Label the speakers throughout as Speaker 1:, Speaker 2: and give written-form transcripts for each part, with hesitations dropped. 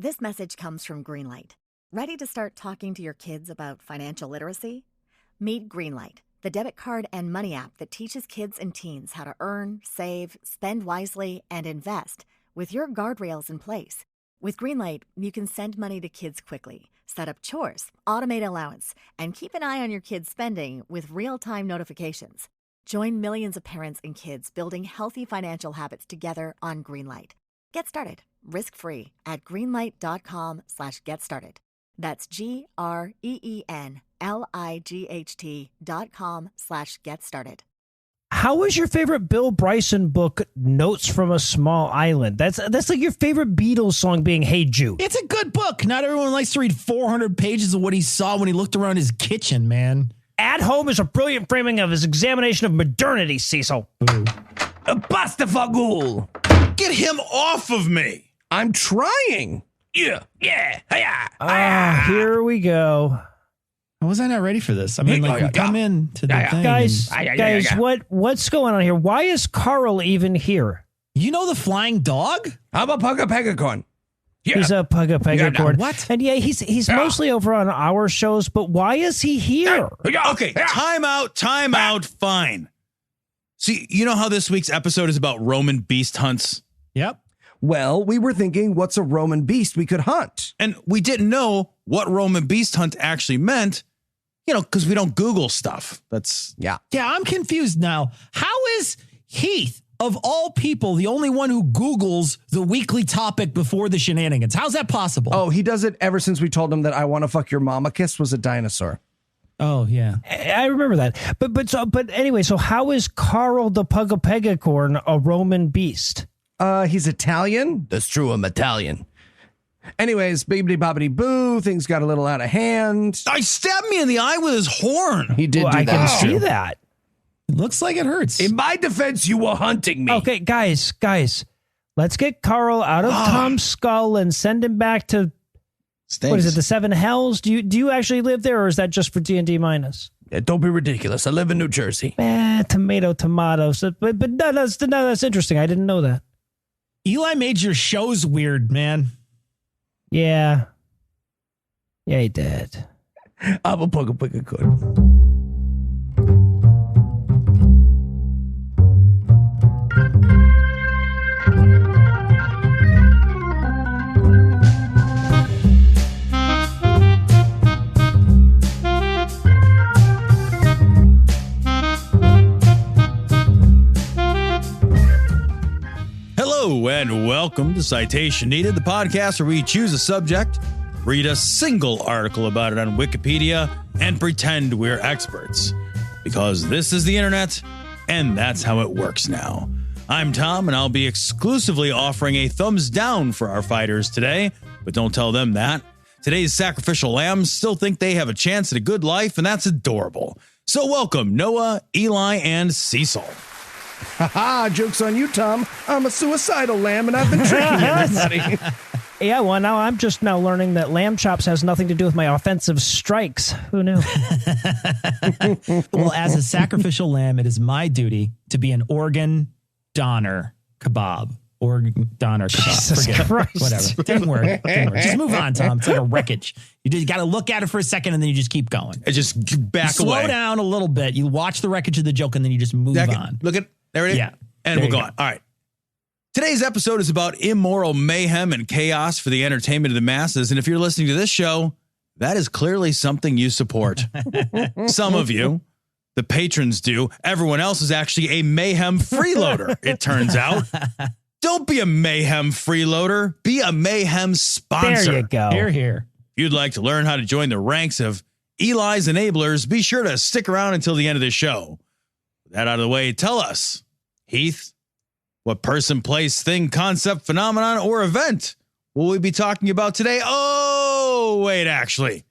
Speaker 1: This message comes from Greenlight. Ready to start talking to your kids about financial literacy? Meet Greenlight, the debit card and money app that teaches kids and teens how to earn, save, spend wisely, and invest with your guardrails in place. With Greenlight, you can send money to kids quickly, set up chores, automate allowance, and keep an eye on your kids' spending with real-time notifications. Join millions of parents and kids building healthy financial habits together on Greenlight. Get started risk-free at greenlight.com/get started. That's GREENLIGHT.com/get started.
Speaker 2: How was your favorite Bill Bryson book, Notes from a Small Island? That's like your favorite Beatles song being Hey Jude.
Speaker 3: It's a good book. Not everyone likes to read 400 pages of what he saw when he looked around his kitchen, man.
Speaker 2: At Home is a brilliant framing of his examination of modernity, Cecil.
Speaker 4: Bastafagul!
Speaker 5: Get him off of me!
Speaker 4: I'm trying.
Speaker 5: Yeah.
Speaker 2: Here we go.
Speaker 3: Was I not ready for this? I mean, like, we come in to the thing.
Speaker 2: Guys, what's going on here? Why is Carl even here?
Speaker 3: You know the flying dog?
Speaker 4: I'm a Pugga-Pegacorn.
Speaker 2: Yeah. He's a Pugga-Pegacorn.
Speaker 3: What?
Speaker 2: And yeah, he's mostly over on our shows, but why is he here?
Speaker 5: Okay, time out, fine. See, you know how this week's episode is about Roman beast hunts?
Speaker 3: Yep.
Speaker 4: Well, we were thinking, what's a Roman beast we could hunt?
Speaker 5: And we didn't know what Roman beast hunt actually meant, because we don't Google stuff.
Speaker 4: Yeah,
Speaker 3: I'm confused now. How is Heath, of all people, the only one who Googles the weekly topic before the shenanigans? How's that possible?
Speaker 4: Oh, he does it ever since we told him that I Want to Fuck Your Mama Kiss was a dinosaur.
Speaker 3: Oh, yeah.
Speaker 2: I remember that. But anyway, so how is Carl the Pugga-Pegacorn a Roman beast?
Speaker 4: He's Italian. That's true, I'm Italian. Anyways, bibbidi bobbidi boo, things got a little out of hand.
Speaker 5: I stabbed me in the eye with his horn.
Speaker 4: He did do
Speaker 2: I
Speaker 4: that.
Speaker 2: can see that.
Speaker 3: It looks like it hurts.
Speaker 4: In my defense, you were hunting me.
Speaker 2: Okay, guys, let's get Carl out of Tom's skull and send him back to, what is it, the Seven Hells? Do you actually live there, or is that just for D&D minus?
Speaker 4: Yeah, don't be ridiculous. I live in New Jersey.
Speaker 2: Tomato. So, but no, that's interesting. I didn't know that.
Speaker 3: Eli made your shows weird, man.
Speaker 2: Yeah, he did.
Speaker 4: I'm a Pugga-Pegacorn.
Speaker 5: Hello and welcome to Citation Needed, the podcast where we choose a subject, read a single article about it on Wikipedia, and pretend we're experts. Because this is the internet, and that's how it works now. I'm Tom, and I'll be exclusively offering a thumbs down for our fighters today, but don't tell them that. Today's sacrificial lambs still think they have a chance at a good life, and that's adorable. So welcome Noah, Eli, and Cecil.
Speaker 4: Haha, joke's on you, Tom. I'm a suicidal lamb, and I've been tricking everybody.
Speaker 2: Yeah, well, now I'm just learning that lamb chops has nothing to do with my offensive strikes. Who knew?
Speaker 3: Well, as a sacrificial lamb, it is my duty to be an organ donor kebab. Organ donor kebab.
Speaker 2: Jesus Christ.
Speaker 3: Whatever. Didn't work. Just move on, Tom. It's like a wreckage. You got to look at it for a second, and then you just keep going.
Speaker 5: And just back
Speaker 3: Slow
Speaker 5: away.
Speaker 3: down a little bit. You watch the wreckage of the joke, and then you just move on.
Speaker 5: Look at there it is.
Speaker 3: Yeah.
Speaker 5: And we'll go on. All right. Today's episode is about immoral mayhem and chaos for the entertainment of the masses. And if you're listening to this show, that is clearly something you support. Some of you, the patrons, do. Everyone else is actually a mayhem freeloader, it turns out. Don't be a mayhem freeloader. Be a mayhem sponsor.
Speaker 2: There you go.
Speaker 3: Here.
Speaker 5: If you'd like to learn how to join the ranks of Eli's enablers, be sure to stick around until the end of the show. With that out of the way, tell us, Heath, what person, place, thing, concept, phenomenon, or event will we be talking about today? Oh, wait, actually,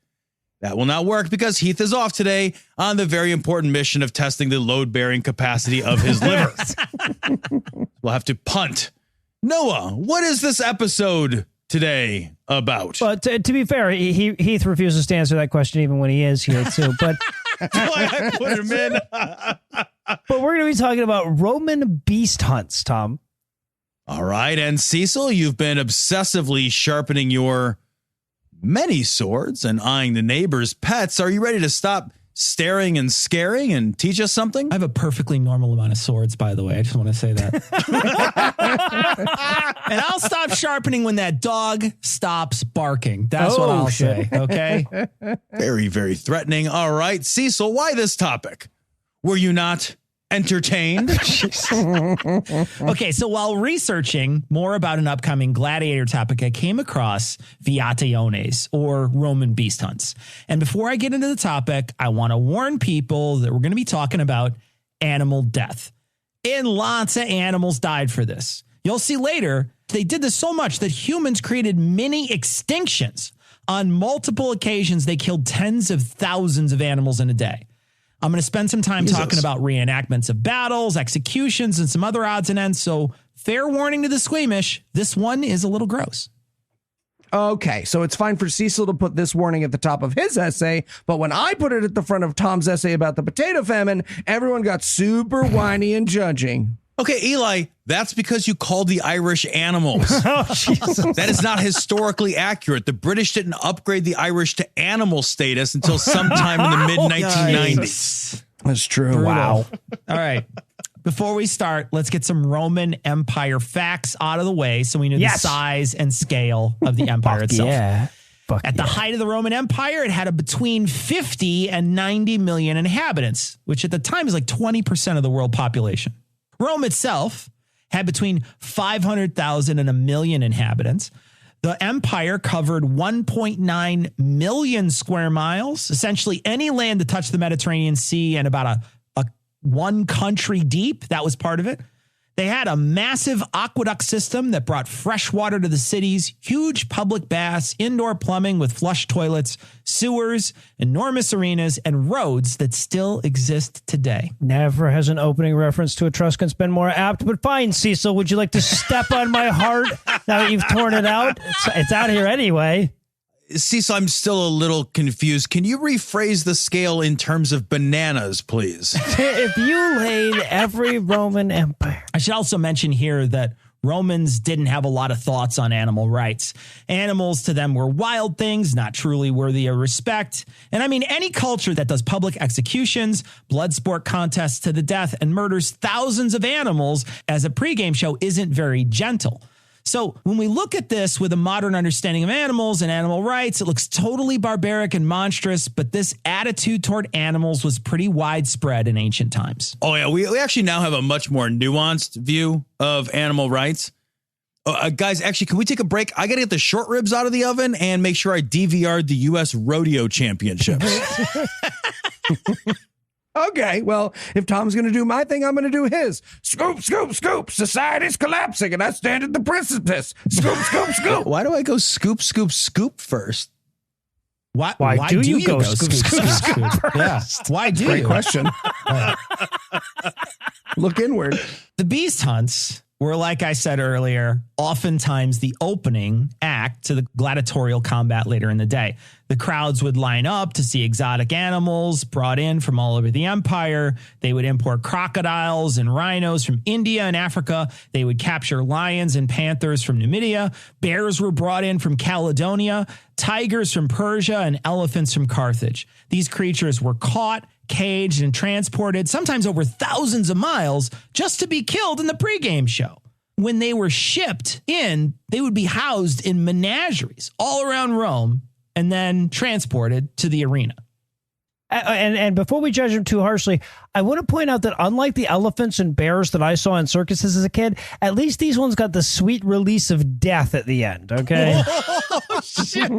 Speaker 5: that will not work because Heath is off today on the very important mission of testing the load-bearing capacity of his liver. We'll have to punt. Noah, what is this episode today about?
Speaker 2: But to be fair, Heath refuses to answer that question even when he is here, too. But
Speaker 5: That's why I put him in.
Speaker 2: But we're going to be talking about Roman beast hunts, Tom.
Speaker 5: All right. And Cecil, you've been obsessively sharpening your many swords and eyeing the neighbor's pets. Are you ready to stop staring and scaring and teach us something?
Speaker 3: I have a perfectly normal amount of swords, by the way. I just want to say that. And I'll stop sharpening when that dog stops barking. That's what I'll say. Okay.
Speaker 5: Very, very threatening. All right. Cecil, why this topic? Were you not entertained?
Speaker 3: Okay, so while researching more about an upcoming gladiator topic, I came across viationes, or Roman beast hunts. And before I get into the topic, I want to warn people that we're going to be talking about animal death. And lots of animals died for this. You'll see later, they did this so much that humans created mini extinctions. On multiple occasions, they killed tens of thousands of animals in a day. I'm going to spend some time talking about reenactments of battles, executions, and some other odds and ends. So fair warning to the squeamish, this one is a little gross.
Speaker 4: Okay, so it's fine for Cecil to put this warning at the top of his essay, but when I put it at the front of Tom's essay about the potato famine, everyone got super whiny and judging.
Speaker 5: Okay, Eli, that's because you called the Irish animals. That is not historically accurate. The British didn't upgrade the Irish to animal status until sometime in the mid-1990s.
Speaker 4: That's true.
Speaker 3: Brutal.
Speaker 4: Wow.
Speaker 3: All right. Before we start, let's get some Roman Empire facts out of the way so we know the size and scale of the empire itself.
Speaker 2: Yeah.
Speaker 3: At the height of the Roman Empire, it had between 50 and 90 million inhabitants, which at the time is like 20% of the world population. Rome itself had between 500,000 and 1 million inhabitants. The empire covered 1.9 million square miles, essentially any land that touched the Mediterranean Sea and about a one country deep. That was part of it. They had a massive aqueduct system that brought fresh water to the cities, huge public baths, indoor plumbing with flush toilets, sewers, enormous arenas, and roads that still exist today.
Speaker 2: Never has an opening reference to Etruscans been more apt, but fine, Cecil. Would you like to step on my heart now that you've torn it out? It's out here anyway.
Speaker 5: Cecil, I'm still a little confused. Can you rephrase the scale in terms of bananas, please?
Speaker 2: If you laid every Roman empire.
Speaker 3: I should also mention here that Romans didn't have a lot of thoughts on animal rights. Animals to them were wild things, not truly worthy of respect. And I mean, any culture that does public executions, blood sport contests to the death, and murders thousands of animals as a pregame show isn't very gentle. So when we look at this with a modern understanding of animals and animal rights, it looks totally barbaric and monstrous, but this attitude toward animals was pretty widespread in ancient times.
Speaker 5: Oh, yeah. We actually now have a much more nuanced view of animal rights. Guys, actually, can we take a break? I got to get the short ribs out of the oven and make sure I DVR'd the U.S. Rodeo Championships.
Speaker 4: Okay, well, if Tom's going to do my thing, I'm going to do his. Scoop, scoop, scoop. Society's collapsing, and I stand at the precipice. Scoop, scoop, scoop.
Speaker 5: Why do I go scoop, scoop, scoop first?
Speaker 3: Why
Speaker 2: do you go scoop, scoop, scoop
Speaker 3: first? Yeah. Why do
Speaker 4: Great
Speaker 3: you?
Speaker 4: question. Look inward.
Speaker 3: The beast hunts were, like I said earlier, oftentimes the opening act to the gladiatorial combat later in the day. The crowds would line up to see exotic animals brought in from all over the empire. They would import crocodiles and rhinos from India and Africa. They would capture lions and panthers from Numidia. Bears were brought in from Caledonia, tigers from Persia, and elephants from Carthage. These creatures were caught, caged, and transported, sometimes over thousands of miles, just to be killed in the pregame show. When they were shipped in, they would be housed in menageries all around Rome and then transported to the arena.
Speaker 2: And before we judge them too harshly, I want to point out that unlike the elephants and bears that I saw in circuses as a kid, at least these ones got the sweet release of death at the end, okay?
Speaker 3: Oh, shit.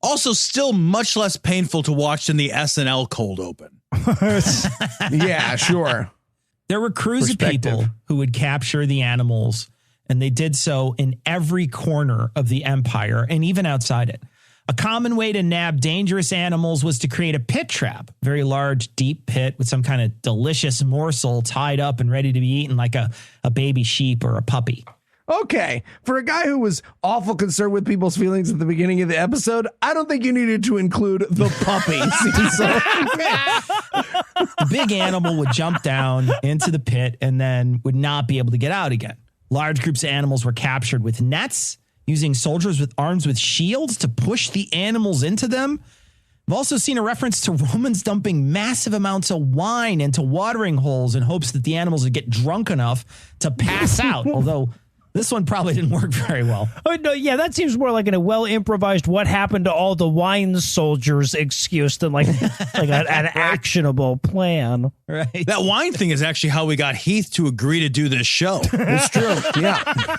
Speaker 5: Also, still much less painful to watch than the SNL cold open.
Speaker 4: Yeah, sure.
Speaker 3: There were crews of people who would capture the animals, and they did so in every corner of the empire and even outside it. A common way to nab dangerous animals was to create a pit trap, very large, deep pit with some kind of delicious morsel tied up and ready to be eaten like a baby sheep or a puppy.
Speaker 4: Okay, for a guy who was awful concerned with people's feelings at the beginning of the episode, I don't think you needed to include the puppy.
Speaker 3: The big animal would jump down into the pit and then would not be able to get out again. Large groups of animals were captured with nets, using soldiers with arms with shields to push the animals into them. I've also seen a reference to Romans dumping massive amounts of wine into watering holes in hopes that the animals would get drunk enough to pass out, although this one probably didn't work very well.
Speaker 2: Oh, no, yeah, that seems more like a well-improvised what happened to all the wine soldiers excuse than like an actionable plan.
Speaker 3: Right.
Speaker 5: That wine thing is actually how we got Heath to agree to do this show.
Speaker 4: It's true. Yeah.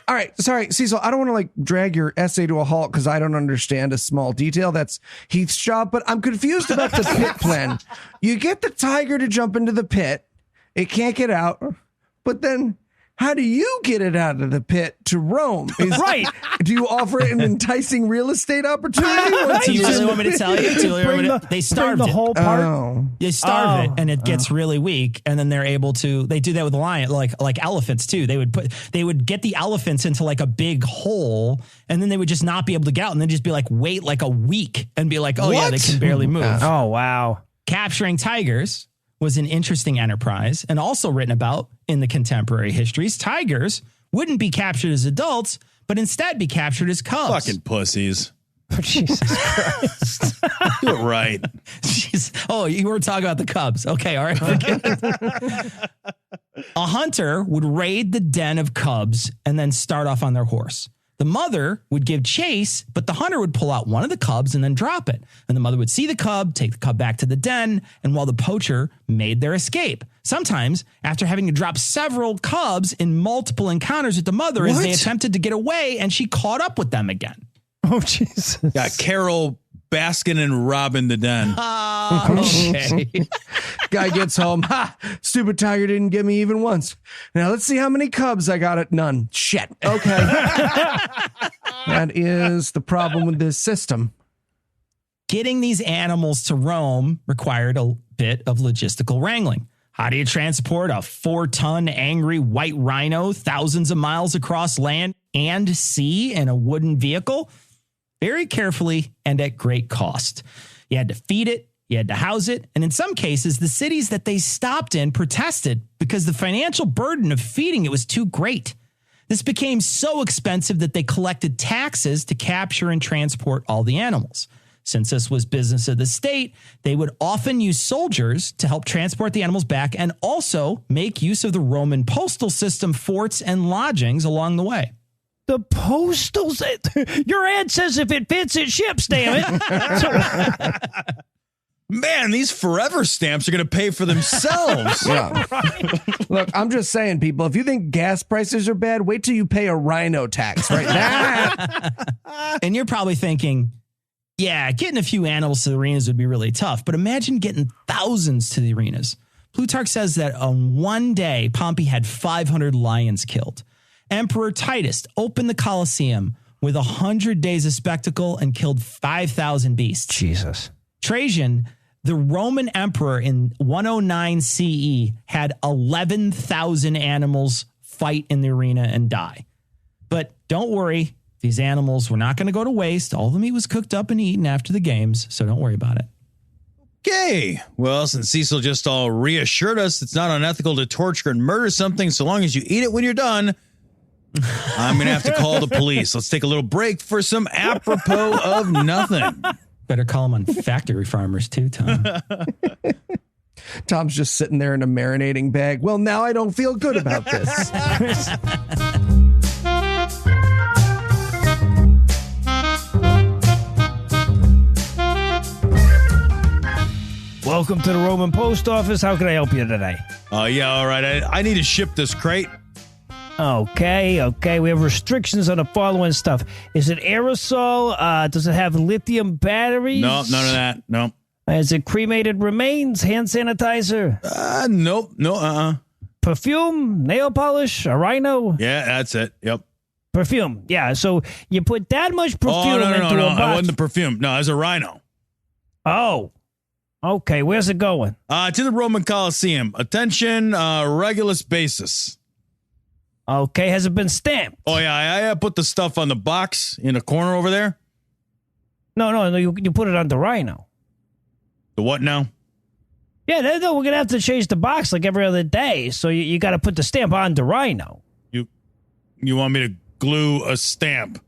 Speaker 4: All right. Sorry, Cecil, I don't want to like drag your essay to a halt because I don't understand a small detail. That's Heath's job, but I'm confused about the pit plan. You get the tiger to jump into the pit. It can't get out. But then how do you get it out of the pit to roam?
Speaker 2: Right.
Speaker 4: Do you offer it an enticing real estate opportunity?
Speaker 3: Do you really want me to tell you? They starve
Speaker 2: the
Speaker 3: it.
Speaker 2: whole part.
Speaker 4: Oh.
Speaker 3: They starve it and it gets really weak, and then they're able to. They do that with lion, like elephants too. They would get the elephants into like a big hole, and then they would just not be able to get out, and then just be like wait like a week and be like, oh yeah, they can barely move.
Speaker 2: Oh, wow.
Speaker 3: Capturing tigers was an interesting enterprise and also written about in the contemporary histories. Tigers wouldn't be captured as adults, but instead be captured as cubs.
Speaker 5: Fucking pussies.
Speaker 2: Oh, Jesus Christ.
Speaker 5: Do it right.
Speaker 3: Jeez. Oh, you were talking about the cubs. Okay, all right. Forget it. A hunter would raid the den of cubs and then start off on their horse. The mother would give chase, but the hunter would pull out one of the cubs and then drop it. And the mother would see the cub, take the cub back to the den, and while the poacher made their escape. Sometimes, after having to drop several cubs in multiple encounters with the mother as they attempted to get away, and she caught up with them again.
Speaker 2: Oh, Jesus.
Speaker 5: Got Carol Baskin and Robin the Den.
Speaker 3: Okay.
Speaker 4: Guy gets home. Ha! Stupid tiger didn't get me even once. Now let's see how many cubs I got at none. Shit. Okay. That is the problem with this system.
Speaker 3: Getting these animals to roam required a bit of logistical wrangling. How do you transport a 4-ton angry white rhino thousands of miles across land and sea in a wooden vehicle? Very carefully and at great cost. You had to feed it, you had to house it, and in some cases, the cities that they stopped in protested because the financial burden of feeding it was too great. This became so expensive that they collected taxes to capture and transport all the animals. Since this was business of the state, they would often use soldiers to help transport the animals back and also make use of the Roman postal system forts and lodgings along the way.
Speaker 2: The postal... Your ad says if it fits, it ships, damn it.
Speaker 5: Man, these forever stamps are going to pay for themselves.
Speaker 4: Yeah. Look, I'm just saying, people, if you think gas prices are bad, wait till you pay a rhino tax right now.
Speaker 3: And you're probably thinking, yeah, getting a few animals to the arenas would be really tough, but imagine getting thousands to the arenas. Plutarch says that on one day, Pompey had 500 lions killed. Emperor Titus opened the Colosseum with 100 days of spectacle and killed 5,000 beasts.
Speaker 2: Jesus.
Speaker 3: Trajan, the Roman emperor in 109 CE, had 11,000 animals fight in the arena and die. But don't worry, these animals were not going to go to waste. All the meat was cooked up and eaten after the games, so don't worry about it.
Speaker 5: Okay. Well, since Cecil just all reassured us it's not unethical to torture and murder something so long as you eat it when you're done, I'm going to have to call the police. Let's take a little break for some apropos of nothing.
Speaker 3: Better call them on factory farmers too, Tom.
Speaker 4: Tom's just sitting there in a marinating bag. Well, now I don't feel good about this.
Speaker 2: Welcome to the Roman Post Office. How can I help you today?
Speaker 5: Yeah, all right. I need to ship this crate.
Speaker 2: Okay. We have restrictions on the following stuff. Is it aerosol? Does it have lithium batteries?
Speaker 5: No, none of that. No.
Speaker 2: Is it cremated remains? Hand sanitizer?
Speaker 5: Nope. No,
Speaker 2: Perfume? Nail polish? A rhino?
Speaker 5: Yeah, that's it. Yep.
Speaker 2: Perfume. Yeah, so you put that much perfume into a box.
Speaker 5: I wasn't the perfume. No, it was a rhino.
Speaker 2: Oh. Okay, where's it going?
Speaker 5: To the Roman Colosseum. Attention, Regulus Basis.
Speaker 2: Okay, has it been stamped?
Speaker 5: Oh, yeah, I put the stuff on the box in the corner over there.
Speaker 2: No, you put it on the rhino.
Speaker 5: The what now?
Speaker 2: Yeah, no, we're going to have to change the box like every other day, so you got to put the stamp on the rhino.
Speaker 5: You want me to glue a stamp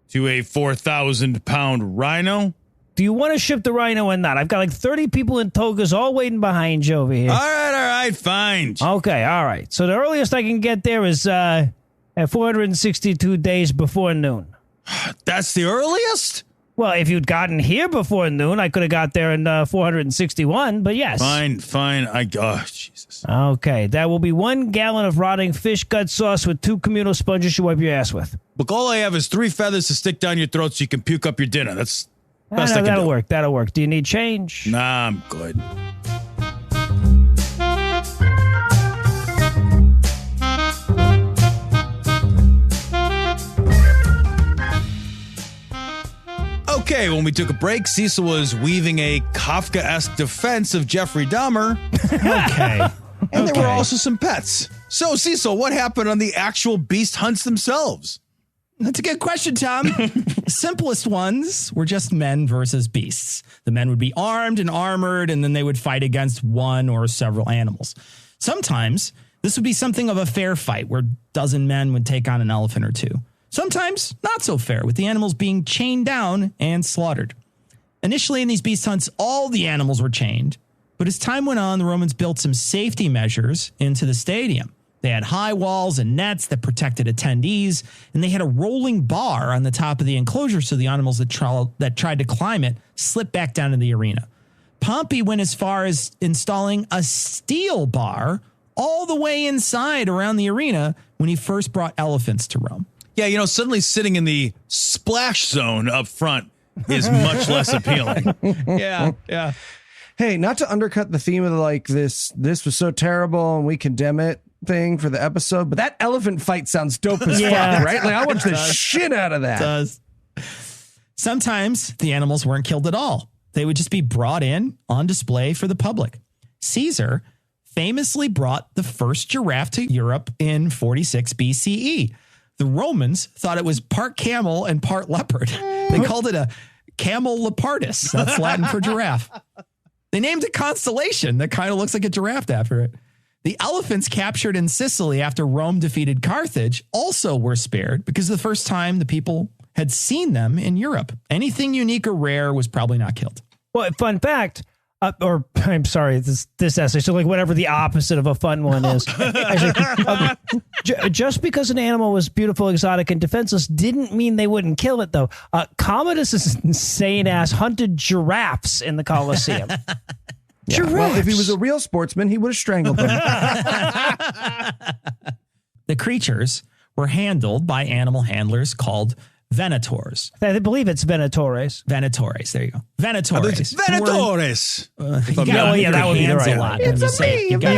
Speaker 5: to a 4,000-pound rhino?
Speaker 2: Do you want to ship the rhino or not? I've got like 30 people in togas all waiting behind you over here.
Speaker 5: All right, fine.
Speaker 2: Okay, all right. So the earliest I can get there is at 462 days before noon.
Speaker 5: That's the earliest?
Speaker 2: Well, if you'd gotten here before noon, I could have got there in 461, but yes.
Speaker 5: Fine. Jesus.
Speaker 2: Okay, that will be 1 gallon of rotting fish gut sauce with 2 communal sponges you wipe your ass with.
Speaker 5: Look, all I have is 3 feathers to stick down your throat so you can puke up your dinner. That's best I can
Speaker 2: that'll
Speaker 5: do.
Speaker 2: work. That'll work. Do you need change?
Speaker 5: Nah, I'm good. Okay, when we took a break, Cecil was weaving a Kafka-esque defense of Jeffrey Dahmer.
Speaker 3: Okay.
Speaker 5: And there were also some pets. So, Cecil, what happened on the actual beast hunts themselves?
Speaker 3: That's a good question, Tom. The simplest ones were just men versus beasts. The men would be armed and armored, and then they would fight against one or several animals. Sometimes this would be something of a fair fight where a dozen men would take on an elephant or two. Sometimes not so fair, with the animals being chained down and slaughtered. Initially in these beast hunts, all the animals were chained, but as time went on, the Romans built some safety measures into the stadium. They had high walls and nets that protected attendees, and they had a rolling bar on the top of the enclosure so the animals that tried to climb it slipped back down to the arena. Pompey went as far as installing a steel bar all the way inside around the arena when he first brought elephants to Rome.
Speaker 5: Yeah, suddenly sitting in the splash zone up front is much less appealing.
Speaker 3: Yeah.
Speaker 4: Hey, not to undercut the theme of this was so terrible and we condemn it thing for the episode, but that elephant fight sounds dope as fuck, right? Like I watched the shit out of that.
Speaker 3: It does. Sometimes the animals weren't killed at all. They would just be brought in on display for the public. Caesar famously brought the first giraffe to Europe in 46 BCE. The Romans thought it was part camel and part leopard. They called it a camel leopardus. That's Latin for giraffe. They named a constellation that kind of looks like a giraffe after it. The elephants captured in Sicily after Rome defeated Carthage also were spared because the first time the people had seen them in Europe. Anything unique or rare was probably not killed.
Speaker 2: Well, fun fact, or I'm sorry, this essay. So like whatever the opposite of a fun one is. Actually, just because an animal was beautiful, exotic, and defenseless didn't mean they wouldn't kill it, though. Commodus' insane ass hunted giraffes in the Colosseum.
Speaker 4: Yeah. Well, if he was a real sportsman, he would have strangled them.
Speaker 3: The creatures were handled by animal handlers called venators.
Speaker 2: I believe it's venatores.
Speaker 3: Venatores. There you go. Venatores.
Speaker 5: Venatores.
Speaker 2: That would be the right one.
Speaker 4: It's a me.
Speaker 2: Exactly. You got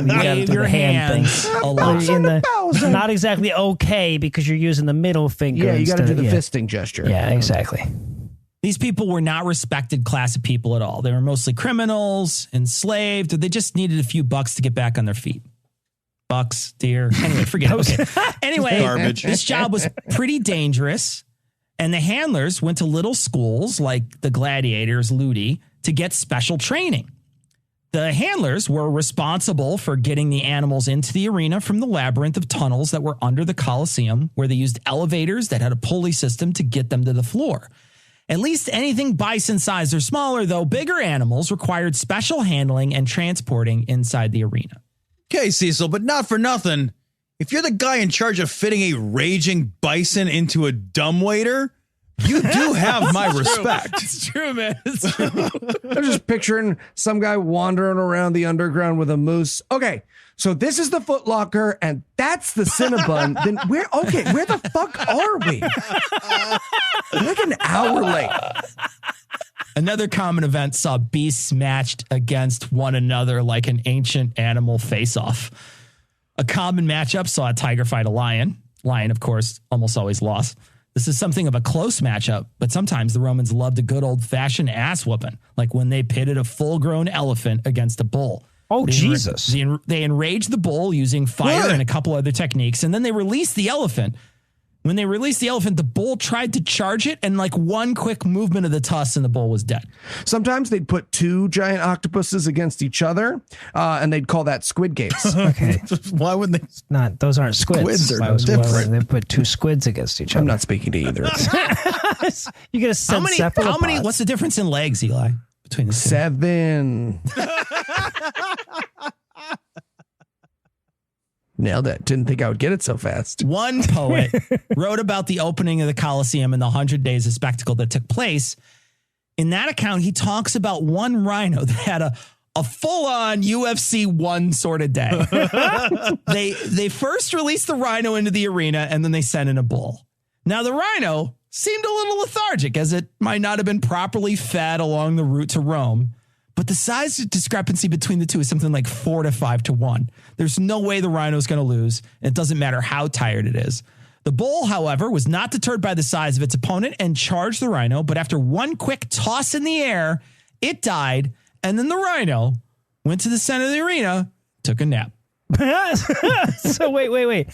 Speaker 2: to
Speaker 3: Wave
Speaker 2: do
Speaker 3: your
Speaker 2: the hand
Speaker 3: hands
Speaker 2: thing.
Speaker 3: a lot.
Speaker 2: Not exactly okay because you're using the middle finger.
Speaker 4: Yeah, you got to do the
Speaker 2: yeah.
Speaker 4: fisting gesture.
Speaker 2: Yeah, exactly.
Speaker 3: These people were not respected class of people at all. They were mostly criminals, enslaved, or they just needed a few bucks to get back on their feet. Bucks, deer. Anyway, forget it. Okay. Anyway,
Speaker 5: Garbage.
Speaker 3: This job was pretty dangerous, and the handlers went to little schools like the gladiators, Ludi, to get special training. The handlers were responsible for getting the animals into the arena from the labyrinth of tunnels that were under the Colosseum, where they used elevators that had a pulley system to get them to the floor. At least anything bison-sized or smaller, though, bigger animals required special handling and transporting inside the arena.
Speaker 5: Okay, Cecil, but not for nothing. If you're the guy in charge of fitting a raging bison into a dumbwaiter, you do have my respect.
Speaker 3: It's true, man. It's true.
Speaker 4: I'm just picturing some guy wandering around the underground with a moose. Okay, so this is the Foot Locker, and that's the Cinnabon. Then where the fuck are we? We're like an hour late.
Speaker 3: Another common event saw beasts matched against one another like an ancient animal face-off. A common matchup saw a tiger fight a lion. Lion, of course, almost always lost. This is something of a close matchup, but sometimes the Romans loved a good old-fashioned ass-whooping, like when they pitted a full-grown elephant against a bull.
Speaker 2: Oh, Jesus.
Speaker 3: They enraged the bull using fire and a couple other techniques, and then they released the elephant. When they released the elephant, the bull tried to charge it, and like one quick movement of the tusk and the bull was dead.
Speaker 4: Sometimes they'd put two giant octopuses against each other, and they'd call that squid games.
Speaker 2: Okay.
Speaker 5: Why would they?
Speaker 2: Not those aren't squids.
Speaker 5: Squids are
Speaker 2: Why would
Speaker 5: different.
Speaker 2: they put two squids against each
Speaker 4: I'm
Speaker 2: other?
Speaker 4: not speaking to either.
Speaker 2: You get a
Speaker 3: How many?
Speaker 2: cephalopods.
Speaker 3: What's the difference in legs, Eli, between the two?
Speaker 4: 7. Nailed it. Didn't think I would get it so fast.
Speaker 3: One poet wrote about the opening of the Colosseum and the 100 days of spectacle that took place. In that account, he talks about one rhino that had a full-on UFC 1 sort of day. They first released the rhino into the arena, and then they sent in a bull. Now, the rhino seemed a little lethargic, as it might not have been properly fed along the route to Rome. But the size discrepancy between the two is something like 4 to 5 to 1. There's no way the rhino is going to lose. It doesn't matter how tired it is. The bull, however, was not deterred by the size of its opponent and charged the rhino. But after one quick toss in the air, it died. And then the rhino went to the center of the arena, took a nap.
Speaker 2: So wait.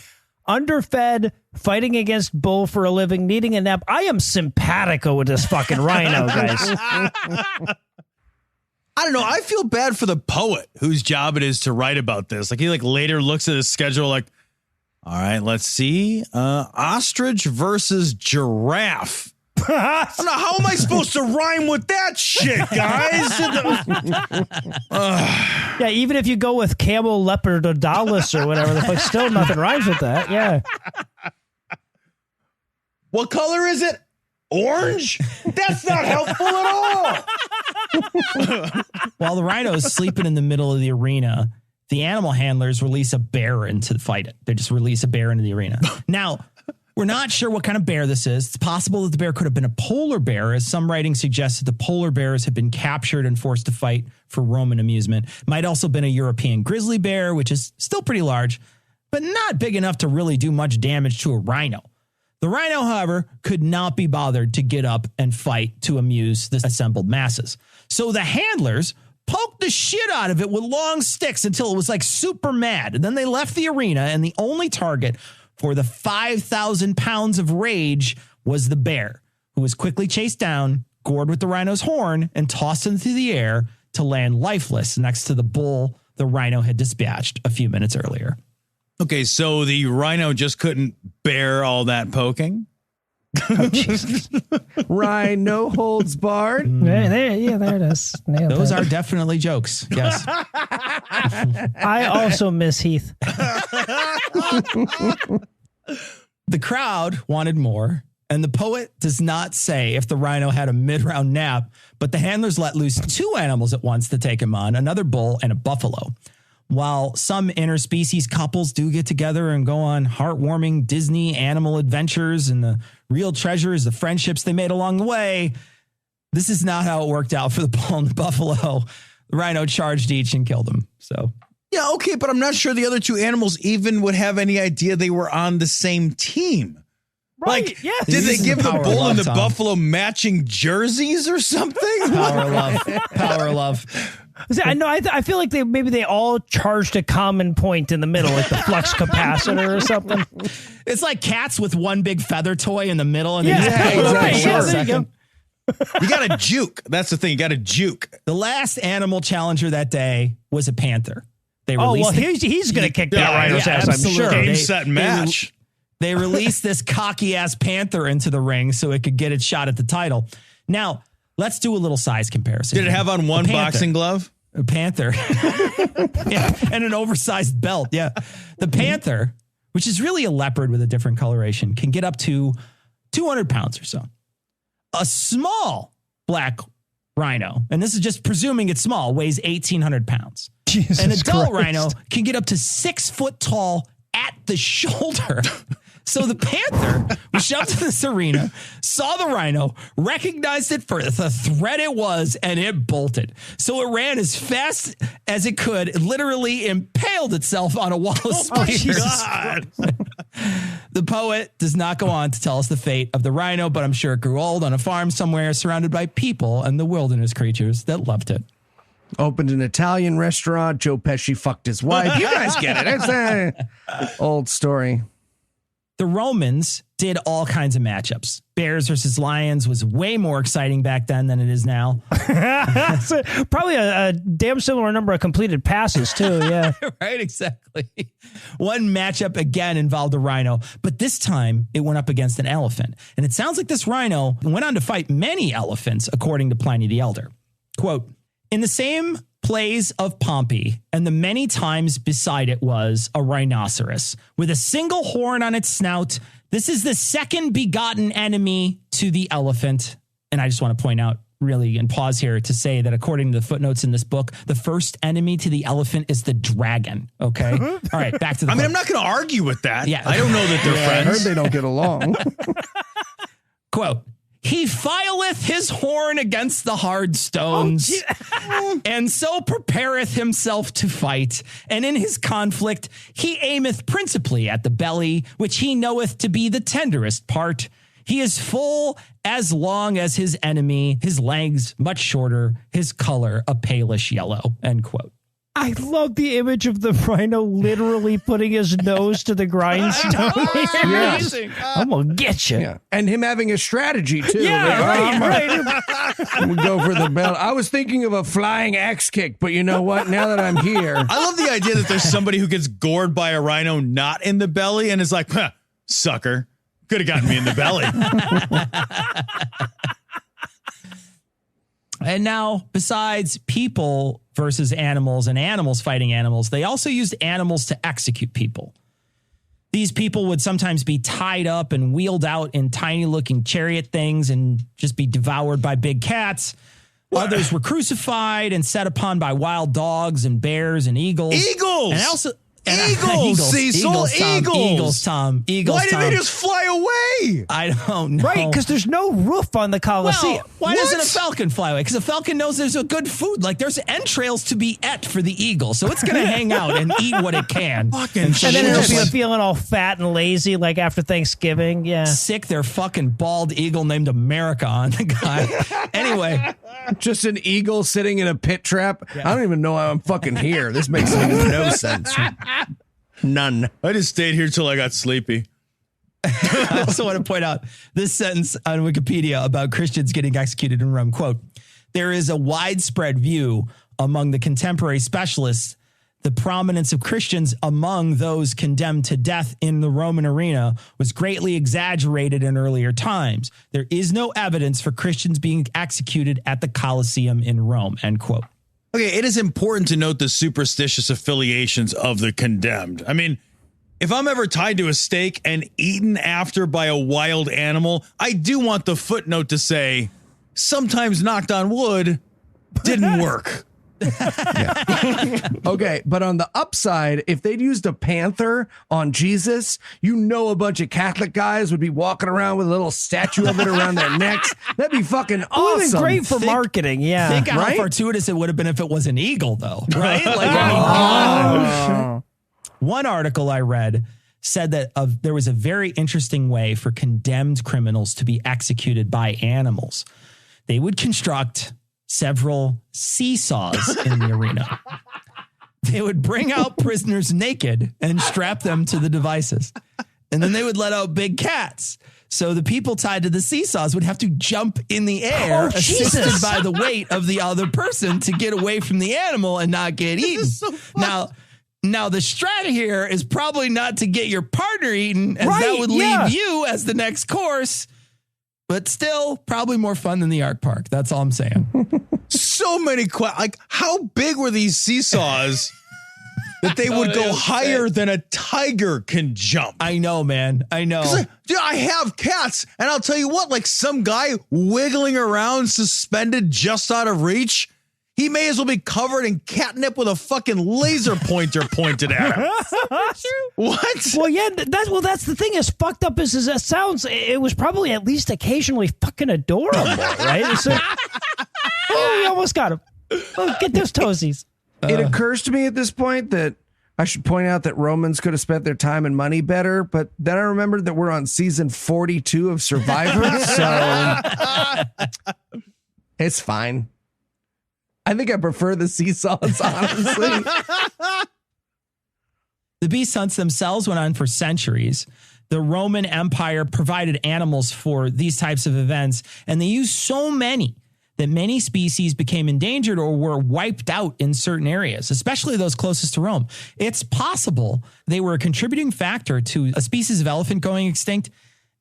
Speaker 2: Underfed, fighting against bull for a living, needing a nap. I am simpatico with this fucking rhino, guys.
Speaker 5: I don't know. I feel bad for the poet whose job it is to write about this. Like he later looks at his schedule like, all right, let's see. Ostrich versus giraffe. I don't know. How am I supposed to rhyme with that shit, guys?
Speaker 2: Yeah, even if you go with camel, leopard, or Dallas or whatever, the fuck, still nothing rhymes with that. Yeah.
Speaker 5: What color is it? Orange? That's not helpful at all.
Speaker 3: While the rhino is sleeping in the middle of the arena, the animal handlers release a bear into the fight. They just release a bear into the arena. Now, we're not sure what kind of bear this is. It's possible that the bear could have been a polar bear, as some writing suggests that the polar bears have been captured and forced to fight for Roman amusement. Might also have been a European grizzly bear, which is still pretty large, but not big enough to really do much damage to a rhino. The rhino, however, could not be bothered to get up and fight to amuse the assembled masses. So the handlers poked the shit out of it with long sticks until it was like super mad. And then they left the arena, and the only target for the 5,000 pounds of rage was the bear, who was quickly chased down, gored with the rhino's horn, and tossed into the air to land lifeless next to the bull the rhino had dispatched a few minutes earlier.
Speaker 5: Okay, so the rhino just couldn't bear all that poking?
Speaker 4: Rhino holds barred.
Speaker 2: There it is. Nailed
Speaker 3: Those
Speaker 2: it.
Speaker 3: are definitely jokes. Yes.
Speaker 2: I also miss Heath.
Speaker 3: The crowd wanted more, and the poet does not say if the rhino had a mid-round nap, but the handlers let loose 2 animals at once to take him on, another bull and a buffalo. While some interspecies couples do get together and go on heartwarming Disney animal adventures, and the real treasure is the friendships they made along the way, this is not how it worked out for the bull and the buffalo. The rhino charged each and killed them. So
Speaker 5: Yeah, okay, but I'm not sure the other 2 animals even would have any idea they were on the same team.
Speaker 2: Right,
Speaker 5: Like,
Speaker 2: yes.
Speaker 5: did they
Speaker 3: This is
Speaker 5: give
Speaker 3: the
Speaker 5: the
Speaker 3: power of
Speaker 5: bull and
Speaker 3: love,
Speaker 5: the
Speaker 3: Tom.
Speaker 5: buffalo matching jerseys or something?
Speaker 3: power of love, power of love.
Speaker 2: See, I know. I feel like they all charged a common point in the middle, like the flux capacitor or something.
Speaker 3: It's like cats with one big feather toy in the middle, and
Speaker 2: Yeah,
Speaker 3: they just pull it up
Speaker 2: right,
Speaker 3: for
Speaker 2: yeah,
Speaker 3: a
Speaker 2: there you
Speaker 3: second.
Speaker 5: You got to juke. That's the thing. You got to juke.
Speaker 3: The last animal challenger that day was a panther. They
Speaker 2: Oh
Speaker 3: released
Speaker 2: well, he's going to kick that rhino's ass, I'm
Speaker 3: absolutely.
Speaker 2: sure.
Speaker 5: Game,
Speaker 3: They-
Speaker 5: set, match.
Speaker 3: They released this cocky ass panther into the ring so it could get its shot at the title. Now, let's do a little size comparison.
Speaker 5: Did it have on one
Speaker 3: A panther.
Speaker 5: boxing glove?
Speaker 3: A panther. Yeah, and an oversized belt. Yeah. The panther, which is really a leopard with a different coloration, can get up to 200 pounds or so. A small black rhino, and this is just presuming it's small, weighs 1,800 pounds.
Speaker 2: Jesus
Speaker 3: An adult
Speaker 2: Christ.
Speaker 3: rhino can get up to 6 foot tall at the shoulder. So the panther was shoved to this arena, saw the rhino, recognized it for the threat it was, and it bolted. So it ran as fast as it could, it literally impaled itself on a wall of spears. The poet does not go on to tell us the fate of the rhino, but I'm sure it grew old on a farm somewhere surrounded by people and the wilderness creatures that loved it.
Speaker 4: Opened an Italian restaurant. Joe Pesci fucked his wife. You guys get it. It's an old story.
Speaker 3: The Romans did all kinds of matchups. Bears versus lions was way more exciting back then than it is now.
Speaker 2: So, probably a damn similar number of completed passes, too. Yeah.
Speaker 3: Right, exactly. One matchup again involved a rhino, but this time it went up against an elephant. And it sounds like this rhino went on to fight many elephants, according to Pliny the Elder. Quote, in the same plays of Pompey, and the many times beside it was a rhinoceros with a single horn on its snout. This is the second begotten enemy to the elephant. And I just want to point out really and pause here to say that according to the footnotes in this book, the first enemy to the elephant is the dragon. Okay. All right. Back to the book.
Speaker 5: I'm not going to argue with that.
Speaker 3: Yeah.
Speaker 5: I don't know that they're
Speaker 4: I heard
Speaker 5: friends.
Speaker 4: they don't get along.
Speaker 3: Quote, he fileth his horn against the hard stones, and so prepareth himself to fight. And in his conflict, he aimeth principally at the belly, which he knoweth to be the tenderest part. He is full as long as his enemy, his legs much shorter, his color a palish yellow, end quote.
Speaker 2: I love the image of the rhino literally putting his nose to the grindstone.
Speaker 3: Amazing.
Speaker 2: I'm going to get you.
Speaker 4: Yeah. And him having a strategy, too.
Speaker 2: Yeah,
Speaker 4: Like,
Speaker 2: right.
Speaker 4: we go for the belt. I was thinking of a flying axe kick, but you know what? Now that I'm here,
Speaker 5: I love the idea that there's somebody who gets gored by a rhino not in the belly and is like, huh, sucker, could have gotten me in the belly.
Speaker 3: And now, besides people versus animals and animals fighting animals, they also used animals to execute people. These people would sometimes be tied up and wheeled out in tiny looking chariot things and just be devoured by big cats. Others were crucified and set upon by wild dogs and bears and eagles.
Speaker 5: Eagles!
Speaker 3: And also
Speaker 5: Eagles, Cecil,
Speaker 3: Eagles, Tom.
Speaker 5: Why did they just fly away?
Speaker 3: I don't know.
Speaker 2: Right, because there's no roof on the Colosseum.
Speaker 3: Well, why doesn't a falcon fly away? Because a falcon knows there's a good food. Like there's entrails to be ate for the eagle, so it's going to hang out and eat what it can.
Speaker 5: Fucking
Speaker 2: And then it'll
Speaker 5: shit.
Speaker 2: be feeling all fat and lazy like after Thanksgiving. Yeah.
Speaker 3: Sick their fucking bald eagle named America on the guy. Anyway,
Speaker 4: just an eagle sitting in a pit trap. I don't even know how I'm fucking here. This makes no sense. None.
Speaker 5: I just stayed here till I got sleepy.
Speaker 3: I also want to point out this sentence on Wikipedia about Christians getting executed in Rome. Quote, there is a widespread view among the contemporary specialists the prominence of Christians among those condemned to death in the Roman arena was greatly exaggerated in earlier times. There is no evidence for Christians being executed at the Colosseum in Rome, end quote.
Speaker 5: Okay, it is important to note the superstitious affiliations of the condemned. I mean, if I'm ever tied to a stake and eaten after by a wild animal, I do want the footnote to say, sometimes knocked on wood, didn't work.
Speaker 4: Okay, but on the upside, if they'd used a panther on Jesus, you know a bunch of Catholic guys would be walking around with a little statue of it around their necks. That'd be fucking
Speaker 2: It would have
Speaker 4: awesome.
Speaker 2: been great for
Speaker 3: Think-
Speaker 2: marketing. Yeah.
Speaker 3: Think how
Speaker 4: right?
Speaker 3: fortuitous it would have been if it was an eagle, though, right? Like, I mean, one article I read said that there was a very interesting way for condemned criminals to be executed by animals. They would construct several seesaws in the arena. They would bring out prisoners naked and strap them to the devices. And then they would let out big cats. So the people tied to the seesaws would have to jump in the air, assisted by the weight of the other person to get away from the animal and not get eaten. Now the strat here is probably not to get your partner eaten, as that would leave you as the next course. But still, probably more fun than the Ark Park. That's all I'm saying.
Speaker 5: So many like how big were these seesaws that they would go higher than a tiger can jump?
Speaker 3: I know, man. I know.
Speaker 5: Dude, I have cats, and I'll tell you what, like some guy wiggling around suspended just out of reach, he may as well be covered in catnip with a fucking laser pointer pointed at him. What?
Speaker 2: Well, yeah, that's the thing. As fucked up as that sounds, it was probably at least occasionally fucking adorable, right? It's like, oh, we almost got him. Oh, get those toesies.
Speaker 4: It occurs to me at this point that I should point out that Romans could have spent their time and money better, but then I remembered that we're on season 42 of Survivor, so it's fine. I think I prefer the seesaws, honestly.
Speaker 3: The beast hunts themselves went on for centuries. The Roman Empire provided animals for these types of events, and they used so many that many species became endangered or were wiped out in certain areas, especially those closest to Rome. It's possible they were a contributing factor to a species of elephant going extinct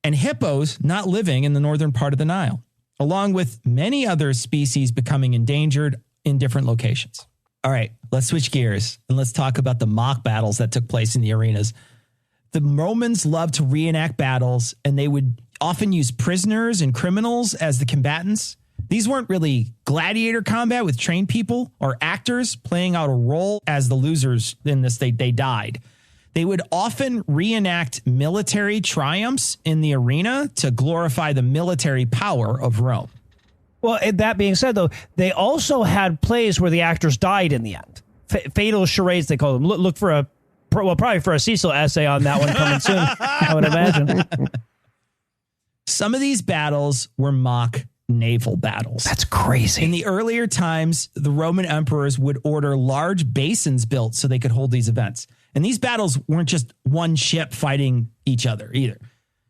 Speaker 3: and hippos not living in the northern part of the Nile, along with many other species becoming endangered in different locations. All right, let's switch gears and let's talk about the mock battles that took place in the arenas. The Romans loved to reenact battles, and they would often use prisoners and criminals as the combatants. These weren't really gladiator combat with trained people or actors playing out a role as the losers in this. They died. They would often reenact military triumphs in the arena to glorify the military power of Rome.
Speaker 2: Well, that being said, though, they also had plays where the actors died in the end. Fatal charades, they call them. Look for probably for a Cecil essay on that one coming soon, I would imagine.
Speaker 3: Some of these battles were mock naval battles.
Speaker 2: That's crazy.
Speaker 3: In the earlier times, the Roman emperors would order large basins built so they could hold these events. And these battles weren't just one ship fighting each other either.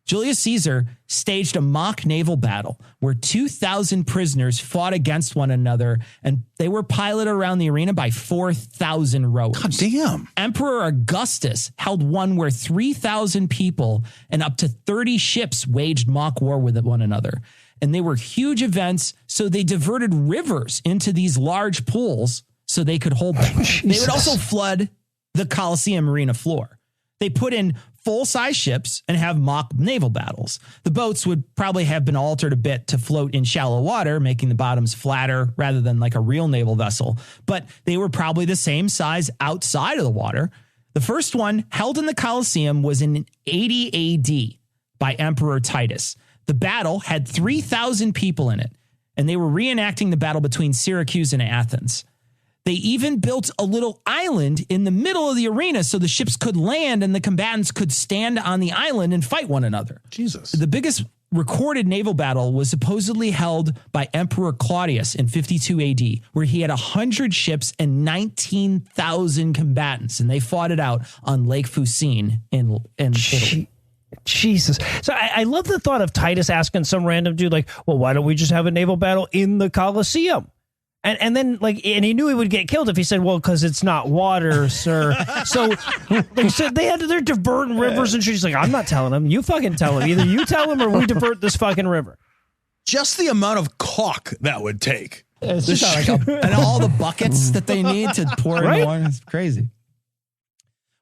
Speaker 3: Julius Caesar staged a mock naval battle where 2,000 prisoners fought against one another, and they were piloted around the arena by 4,000 rowers.
Speaker 5: God damn.
Speaker 3: Emperor Augustus held one where 3,000 people and up to 30 ships waged mock war with one another. And they were huge events, so they diverted rivers into these large pools so they could hold them. They would also flood the Colosseum arena floor. They put in full-size ships and have mock naval battles. The boats would probably have been altered a bit to float in shallow water, making the bottoms flatter rather than like a real naval vessel. But they were probably the same size outside of the water. The first one, held in the Colosseum, was in 80 AD by Emperor Titus. The battle had 3,000 people in it, and they were reenacting the battle between Syracuse and Athens. They even built a little island in the middle of the arena so the ships could land and the combatants could stand on the island and fight one another.
Speaker 5: Jesus.
Speaker 3: The biggest recorded naval battle was supposedly held by Emperor Claudius in 52 AD, where he had 100 ships and 19,000 combatants, and they fought it out on Lake Fucine in Italy.
Speaker 2: Jesus. So I love the thought of Titus asking some random dude like, well, why don't we just have a naval battle in the Colosseum? And then and he knew he would get killed if he said, well, because it's not water, sir. So they're diverting rivers and shit. He's like, I'm not telling him. You fucking tell him. Either you tell him or we divert this fucking river.
Speaker 5: Just the amount of caulk that would take.
Speaker 3: It's just and all the buckets that they need to pour in the water. It's crazy.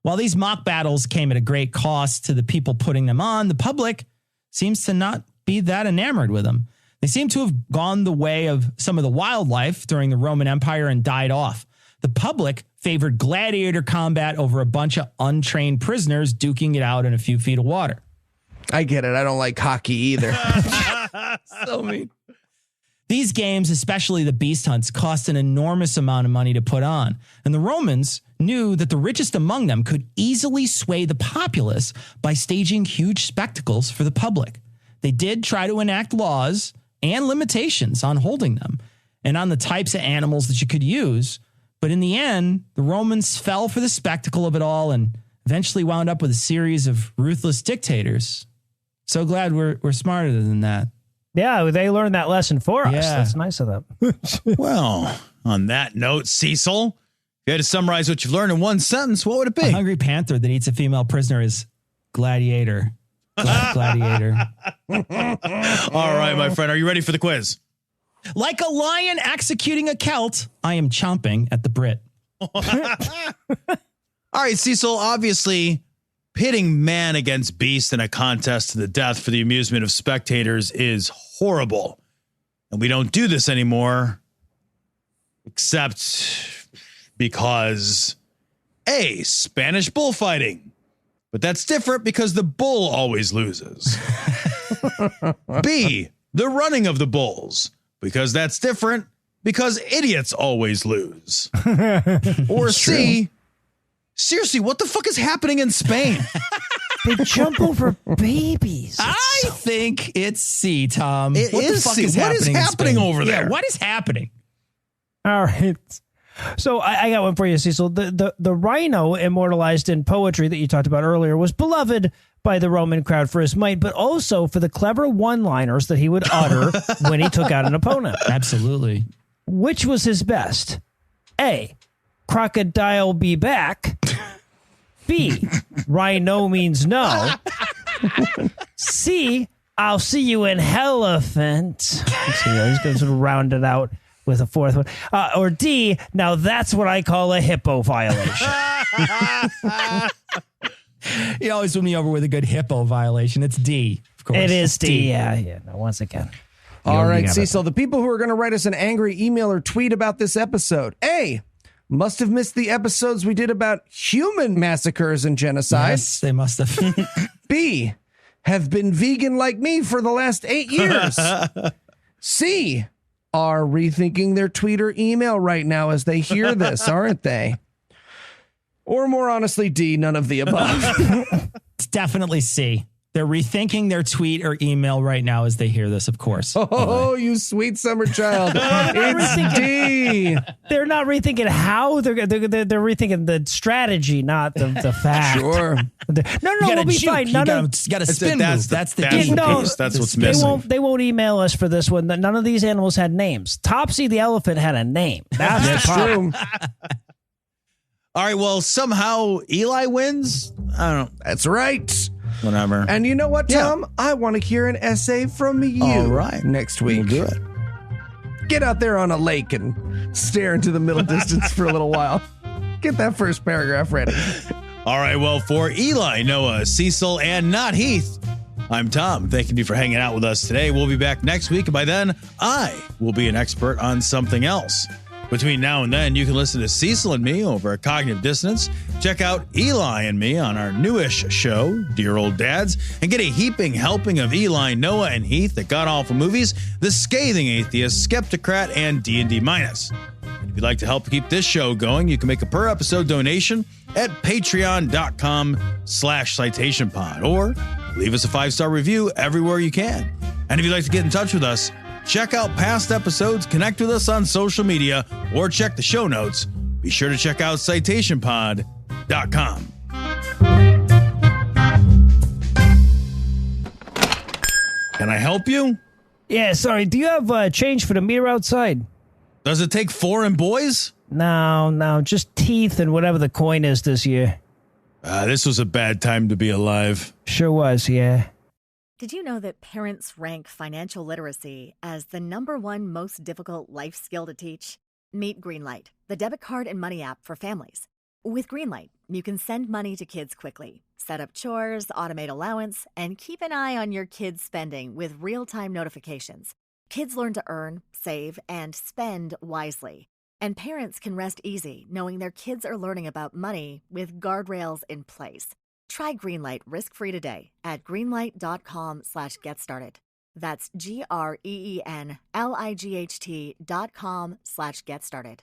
Speaker 3: While these mock battles came at a great cost to the people putting them on, the public seems to not be that enamored with them. They seem to have gone the way of some of the wildlife during the Roman Empire and died off. The public favored gladiator combat over a bunch of untrained prisoners duking it out in a few feet of water.
Speaker 4: I get it. I don't like hockey either.
Speaker 3: So mean. These games, especially the beast hunts, cost an enormous amount of money to put on. And the Romans knew that the richest among them could easily sway the populace by staging huge spectacles for the public. They did try to enact laws and limitations on holding them and on the types of animals that you could use. But in the end, the Romans fell for the spectacle of it all and eventually wound up with a series of ruthless dictators. So glad we're smarter than that.
Speaker 2: Yeah, they learned that lesson for us.
Speaker 3: Yeah.
Speaker 2: That's nice of them.
Speaker 5: Well, on that note, Cecil, if you had to summarize what you've learned in one sentence, what would it be?
Speaker 3: A hungry panther that eats a female prisoner is gladiator. Gladiator.
Speaker 5: All right, my friend. Are you ready for the quiz?
Speaker 3: Like a lion executing a Celt, I am chomping at the Brit.
Speaker 5: All right, Cecil, obviously pitting man against beast in a contest to the death for the amusement of spectators is horrible. And we don't do this anymore, except because A, Spanish bullfighting. But that's different because the bull always loses. B, the running of the bulls, because that's different because idiots always lose. Or C, seriously, what the fuck is happening in Spain?
Speaker 2: They jump over babies.
Speaker 3: I think it's C, Tom.
Speaker 5: It
Speaker 3: what
Speaker 5: is
Speaker 3: the fuck
Speaker 5: C.
Speaker 3: is
Speaker 5: What is
Speaker 3: happening in
Speaker 5: happening
Speaker 3: Spain?
Speaker 5: over there?
Speaker 3: Yeah, what is happening?
Speaker 2: All right. So I got one for you, Cecil. The rhino immortalized in poetry that you talked about earlier was beloved by the Roman crowd for his might, but also for the clever one-liners that he would utter when he took out an opponent.
Speaker 3: Absolutely.
Speaker 2: Which was his best? A, crocodile be back. B, rhino means no. C, I'll see you in Helephant. He's going to sort of round it out with a fourth one. Or D, now that's what I call a hippo violation.
Speaker 3: You always win me over with a good hippo violation. It's D, of course.
Speaker 2: It is D. Yeah. No, once again.
Speaker 4: All right,
Speaker 2: got it.
Speaker 4: Cecil, the people who are going to write us an angry email or tweet about this episode. A, must have missed the episodes we did about human massacres and genocide.
Speaker 3: Yes, they must have.
Speaker 4: B, have been vegan like me for the last 8 years. C, are rethinking their tweet or email right now as they hear this, aren't they? Or more honestly, D, none of the above.
Speaker 3: It's definitely C. They're rethinking their tweet or email right now as they hear this, of course.
Speaker 4: Oh, you sweet summer child. It's D.
Speaker 2: They're not rethinking how they're rethinking the strategy, not the fact.
Speaker 4: Sure.
Speaker 2: No, we'll be fine.
Speaker 3: You got a spin move. That's the
Speaker 5: that's
Speaker 3: key.
Speaker 5: the piece. That's what's
Speaker 2: They
Speaker 5: missing.
Speaker 2: won't email us for this one. None of these animals had names. Topsy the elephant had a name. That's the problem.
Speaker 4: True.
Speaker 5: All right, well, somehow Eli wins. I don't know.
Speaker 4: That's right.
Speaker 5: Whatever.
Speaker 4: And you know what, Tom? I want to hear an essay from you
Speaker 5: All right.
Speaker 4: next week.
Speaker 5: We'll do it.
Speaker 4: Get out there on a lake and stare into the middle distance for a little while. Get that first paragraph ready.
Speaker 5: All right, well, for Eli, Noah, Cecil, and not Heath, I'm Tom. Thanking you for hanging out with us today. We'll be back next week, and by then, I will be an expert on something else. Between now and then, you can listen to Cecil and me over at Cognitive Dissonance. Check out Eli and me on our newish show, Dear Old Dads, and get a heaping helping of Eli, Noah, and Heath at God Awful Movies, The Scathing Atheist, Skeptocrat, and D&D Minus. And if you'd like to help keep this show going, you can make a per episode donation at patreon.com/citationpod or leave us a 5-star review everywhere you can. And if you'd like to get in touch with us, check out past episodes, connect with us on social media, or check the show notes. Be sure to check out citationpod.com. Can I help you?
Speaker 2: Yeah, sorry. Do you have change for the meter outside?
Speaker 5: Does it take foreign boys?
Speaker 2: No, just teeth and whatever the coin is this year.
Speaker 5: This was a bad time to be alive.
Speaker 2: Sure was, yeah.
Speaker 1: Did you know that parents rank financial literacy as the #1 most difficult life skill to teach? Meet Greenlight, the debit card and money app for families. With Greenlight, you can send money to kids quickly, set up chores, automate allowance, and keep an eye on your kids' spending with real-time notifications. Kids learn to earn, save, and spend wisely. And parents can rest easy knowing their kids are learning about money with guardrails in place. Try Greenlight risk-free today at greenlight.com/getstarted. That's GREENLIGHT.com/getstarted.